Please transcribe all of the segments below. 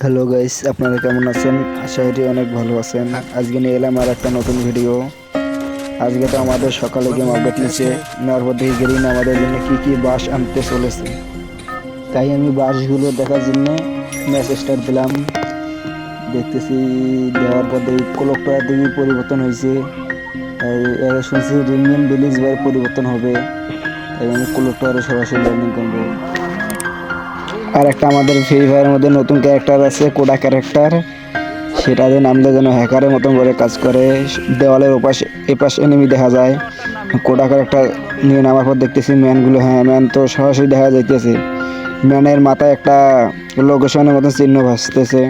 Hello guys, আপনারা কেমন আছেন? আশা করি অনেক ভালো আছেন। আজকে নিয়ে এলাম আর একটা নতুন ভিডিও। আজকে তো আমাদের সকালে গেম আপডেট নিচে নেওয়ার পর দেখে গেলেন আমাদের জন্য কি কি বাস আনতে চলেছে। তাই আমি বাসগুলো দেখার জন্য ম্যাচ স্টার্ট দিলাম। দেখতেছি, দেওয়ার পর দেখি ক্লকটা দেখি পরিবর্তন হয়েছে। শুনছি রিমিয়াম ভিলেজ বার পরিবর্তন হবে, তাই আমি ক্লকটা সরাসরি লার্নিং করবো। আর একটা আমাদের ফ্রি ফায়ারের মধ্যে নতুন ক্যারেক্টার আছে, কোডা ক্যারেক্টার। সেটা দিয়ে নামলে যেন হ্যাকারের মতন করে কাজ করে। দেওয়ালের ওপাশ এপাশ এনিমি দেখা যায়। কোডা ক্যারেক্টার নিয়ে নামার পর দেখতেছি ম্যানগুলো, হ্যাঁ ম্যান তো সরাসরি দেখা যাইতেছে। ম্যানের মাথায় একটা লোকেশনের মতন চিহ্ন ভাসতেছে।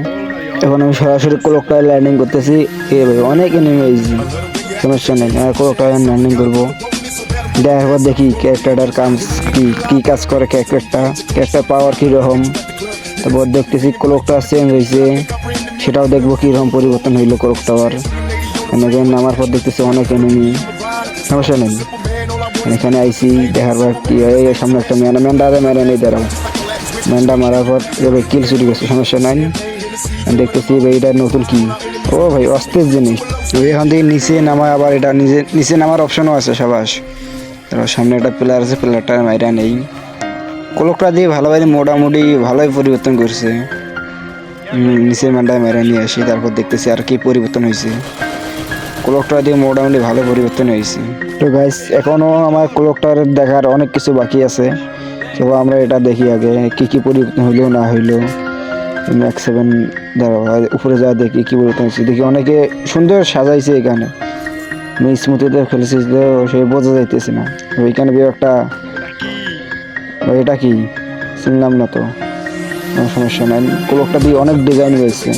এখন আমি সরাসরি ক্লকটায় ল্যান্ডিং করতেছি। এ ভাই অনেক এনিমি হয়েছি, সমস্যা নেই, ক্লকটায় ল্যান্ডিং করবো। দেখার পর দেখি ক্যারেক্টারটার কাজ কি কাজ করে, ক্যারেক্টার পাওয়ার কীরকম। তারপর দেখতেছি ক্লকটা চেঞ্জ হয়েছে, সেটাও দেখবো কীরকম পরিবর্তন হইলো ক্লক টাওয়ার। এখানে নামার পর দেখতেছি অনেক এনিমি, সমস্যা নেই। এখানে আইসি দেখার পর কি হয়, সামনে একটা ম্যান্ডা মেরে নেই, দাঁড়াও। ম্যান্ডা মারার পর এবার কিল চুরি গেছে, সমস্যা নাই। দেখতেছি ভাই এটা নতুন কি, ও ভাই অস্থির জিনিস। এখান থেকে নিচে নামা, আবার এটা নিচে নামার অপশনও আছে, সাবাস। তারপর সামনে একটা প্লেয়ার আছে, প্লেয়ারটা মাইরা নেই। ক্লকটা দিয়ে ভালোভাবে মোটামুটি ভালোই পরিবর্তন করছে। নিচের ম্যান্ডায় মেরে নিয়ে আসি, তারপর দেখতেছি আর কি পরিবর্তন হয়েছে। ক্লকটা দিয়ে মোটামুটি ভালো পরিবর্তন হয়েছে। তো গাইস, এখনও আমার ক্লকটার দেখার অনেক কিছু বাকি আছে। তো আমরা এটা দেখি আগে কি কি পরিবর্তন হইলো না হইলো। ম্যাক্স 7 দাঁড়াও, উপরে যা দেখি কি পরিবর্তন হয়েছে। দেখি অনেকে সুন্দর সাজাইছে এখানে। আমি স্মুথিতে ফেলেছি তো সে বোঝা যাইতেছে না। ওইখানে একটা, এটা কি চিনলাম না তো, সমস্যা নাই। ক্লকটা দিয়ে অনেক ডিজাইন হয়েছে।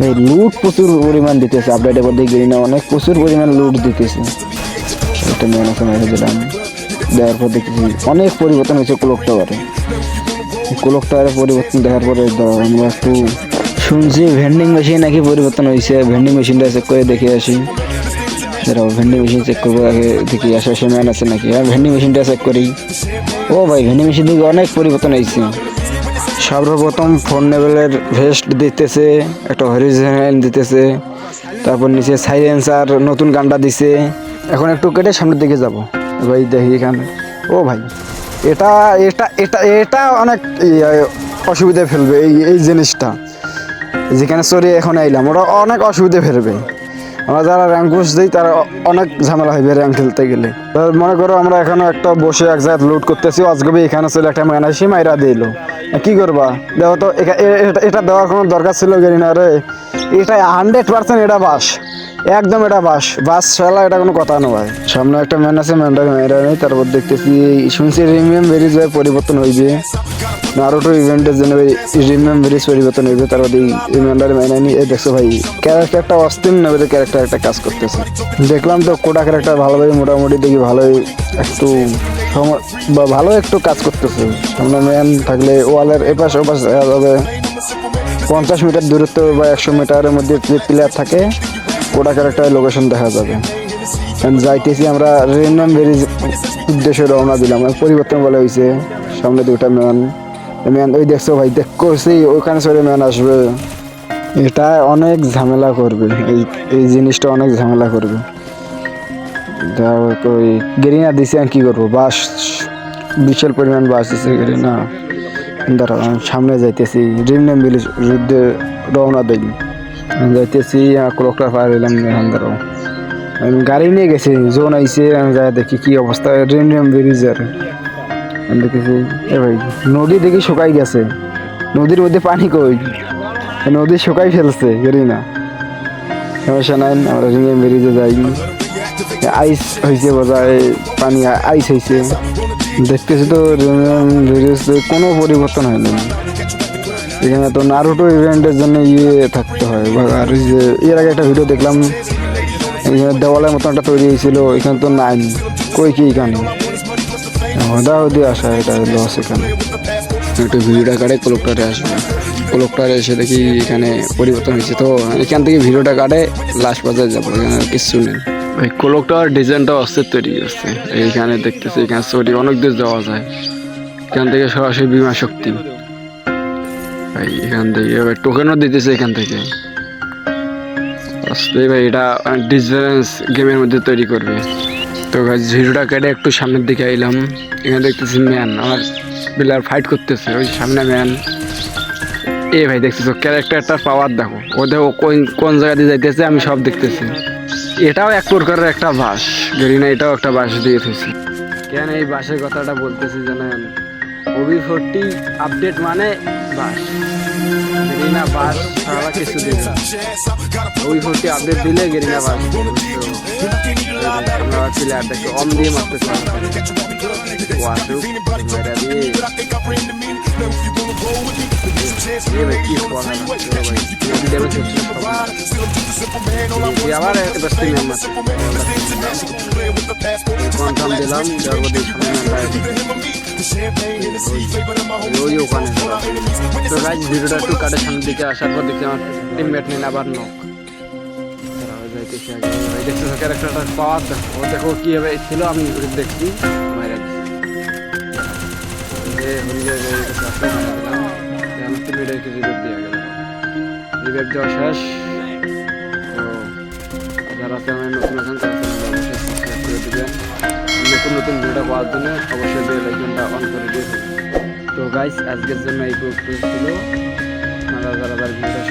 এই লুট প্রচুর পরিমাণ দিতেছে, আপডেটের মধ্যে গেলি না অনেক প্রচুর পরিমাণ লুট দিতেছে। একটা মেয়ে মেরে দিলাম, দেওয়ার পর দেখতেছি অনেক পরিবর্তন হয়েছে ক্লক টাওয়ারে। ক্লক টাওয়ারে পরিবর্তন দেখার পরে আমরা একটু শুনছি ভেন্ডিং মেশিন নাকি পরিবর্তন হয়েছে। ভেন্ডিং মেশিনটা চেক করে দেখে আসি। দাঁড়াও, ভেন্ডিং মেশিন চেক করবো আগে, দেখি আশেপাশে ম্যান আছে নাকি। আর ভেন্ডিং মেশিনটা চেক করি। ও ভাই, ভেন্ডিং মেশিন দিকে অনেক পরিবর্তন হয়েছে। সর্বপ্রথম ফোন লেভেলের ভেস্ট দিতেছে, একটা হরিজোনাল দিতেছে। তারপর নিচে সাইলেন্সার নতুন গানটা দিছে। এখন একটু কেটে সামনের দিকে যাব ভাই, দেখি এখানে। ও ভাই, এটা এটা এটা এটা অনেক অসুবিধা ফেলবে এই এই জিনিসটা। যেখানে চড়ে এখন আইলাম, ওরা অনেক অসুবিধা ফেলবে। আমরা যারা র্যাঙ্ক পুশ দিই তারা অনেক ঝামেলা হইবে র্যাঙ্ক খেলতে গেলে। মনে করো আমরা এখানে একটা বসে এক জায়গায় লুট করতেছি, আজকে এখানে চলে একটা মাইনাসি মাইরা দিল, কি করবা? দেখো তো, এটা দেওয়ার কোনো দরকার ছিল গেরিনা রে। এটা 100% এটা বাস, একদম এটা বাস শালা, এটা কোনো কথা নয়। সামনে একটা ম্যান আছে, ম্যানটা মেয়েরা নেই। তারপর দেখতেছি শুনছি রিমিয়াম ভেরিজ পরিবর্তন হইবে, নারুটো ইভেন্টের জন্য রিমিয়াম ভেরিজ পরিবর্তন হইবে। তারপর এই ম্যান্ডার মেনে নি। এই দেখছো ভাই, ক্যারেক্টারটা অস্থির নেবে, ক্যারেক্টার একটা কাজ করতেছে। দেখলাম তো কোটা ক্যারেক্টার ভালোভাবে মোটামুটি দেখি ভালোই একটু ভালো একটু কাজ করতেছে। সামনে ম্যান থাকলে ওয়ালের এপাশ ওপাশ দেখা যাবে। 50 মিটার দূরত্ব বা 100 মিটারের মধ্যে যে প্লেয়ার থাকে, কোটা ক্যারেক্টার লোকেশন দেখা যাবে। যাইতেছি আমরা রেন্ডম ভেরিজ উদ্দেশ্যে রওনা দিলাম। পরিবর্তন বলে হয়েছে, সামনে দুটা ম্যান। ওই দেখছো ভাই, দেখছি ওইখানে চলে ম্যান আসবে। এটা অনেক ঝামেলা করবে, এই জিনিসটা অনেক ঝামেলা করবে। ওই গেরিনা দিছে, আর কি করবো, বাস বিশাল পরিমাণ বাস দিচ্ছে গেরিনা। দাঁড়াও, সামনে যাইতেছি, রিমনেম ভিলেজ যুদ্ধে রওনা দিই। যাইতেছি, ক্লকটা পার হইলাম। দাঁড়াও, আমি গাড়ি নিয়ে গেছি, জোন আইসে, আমি যাই দেখি কি অবস্থা রিমনেম ভিলেজের। দেখেছি এ ভাই, নদী দেখি শুকাই গেছে। নদীর মধ্যে পানি কই, নদী শুকাই ফেলছে গেরিনা। সমস্যা নাই, আমরা রিমনেম ভিলেজে যাই। আইস হয়েছে বোঝায়, পানি আইস হয়েছে। দেখতেছি তো কোনো পরিবর্তন হয়নি। এখানে তো নারুটো ইভেন্টের জন্য থাকতে হয়। আর এর আগে একটা ভিডিও দেখলাম, এখানে দেওয়ালের মতন একটা তৈরি হয়েছিল, এখানে তো নাই। কই কি এখানে হদাহদি আসা, এটা লস। এখানে একটু ভিডিওটা কাটে ক্লকটারে আসবে। ক্লকটারে এসে দেখি এখানে পরিবর্তন হয়েছে, তো এখান থেকে ভিডিওটা কাটে লাস্ট বাজার যাবো। এখানে কিচ্ছু নেই। এই ক্লকটার ডিজাইনটা অস্থির তৈরি করছে। এইখানে দেখতেছি, এখানে চড়ি অনেক দূর যাওয়া যায়। এখান থেকে সরাসরি বিমা শক্তি। ভাই এখান থেকে ভাই টোকেনও দিতেছে এখান থেকে আসলে ভাই এটা ডিফারেন্স গেমের মধ্যে তৈরি করবে। তো গাইস ভিডিওটা কেটে একটু সামনের দিকে আইলাম, এখানে দেখতেছি ম্যান আমার প্লেয়ার ফাইট করতেছে, ওই সামনে ম্যান। এ ভাই দেখতেছো ক্যারেক্টারটার পাওয়ার দেখো, ও দেখো কোন কোন জায়গা দিয়ে যাইতেছে আমি সব দেখতেছি। এটাও এক প্রকারের একটা বাস, গেরিনা এটাও একটা বাস দিয়ে দিয়েছি। কেন এই বাসের কথাটা বলতেছি জানেন, OB40 আপডেট মানে বাস, গেরিনা বাস ছাড়া কিছু দিবে না। OB40 আপডেট দিলে গেরিনা বাস দিবে। তো আমরা প্লেয়ার দেখো অম দিয়ে মারতেছে, ও আসুক মেরা দিয়ে ये भाई की स्क्वाड है भाई, ये भी डैमेज होती है আবার বস্তি में मत कौन हम दिलाम जरूर देख में यो यो ওখানে। তো গাইস ভিডিওটা একটু কাটে সামনের দিকে আসার পর দেখি আমার টিমমেট নিয়ে আবার নক তারা যাইতেছে আগে। ভাই দেখছো ক্যারেক্টারটা পাওয়ার দেখো, ও দেখো কিভাবে ছিল আমি দেখছি মাইরা দিছি। এই হলি যায় এটা কাছে দিলাম মেয়েটাকে রিভাইভ দেওয়া গেল, রিভাইভ দেওয়া শেষ। তো যারা চ্যানেলে নতুন আছেন তারা চ্যানেলটা অবশ্যই সাবস্ক্রাইব করে দেবেন, নতুন নতুন ভিডিও পাওয়ার জন্য অবশ্যই বেল আইকনটা অন করে দিয়ে দেবেন। তো গাইস আজকের জন্য এই গ্রুপটা ছিল, আপনারা যারা ভিডিওটা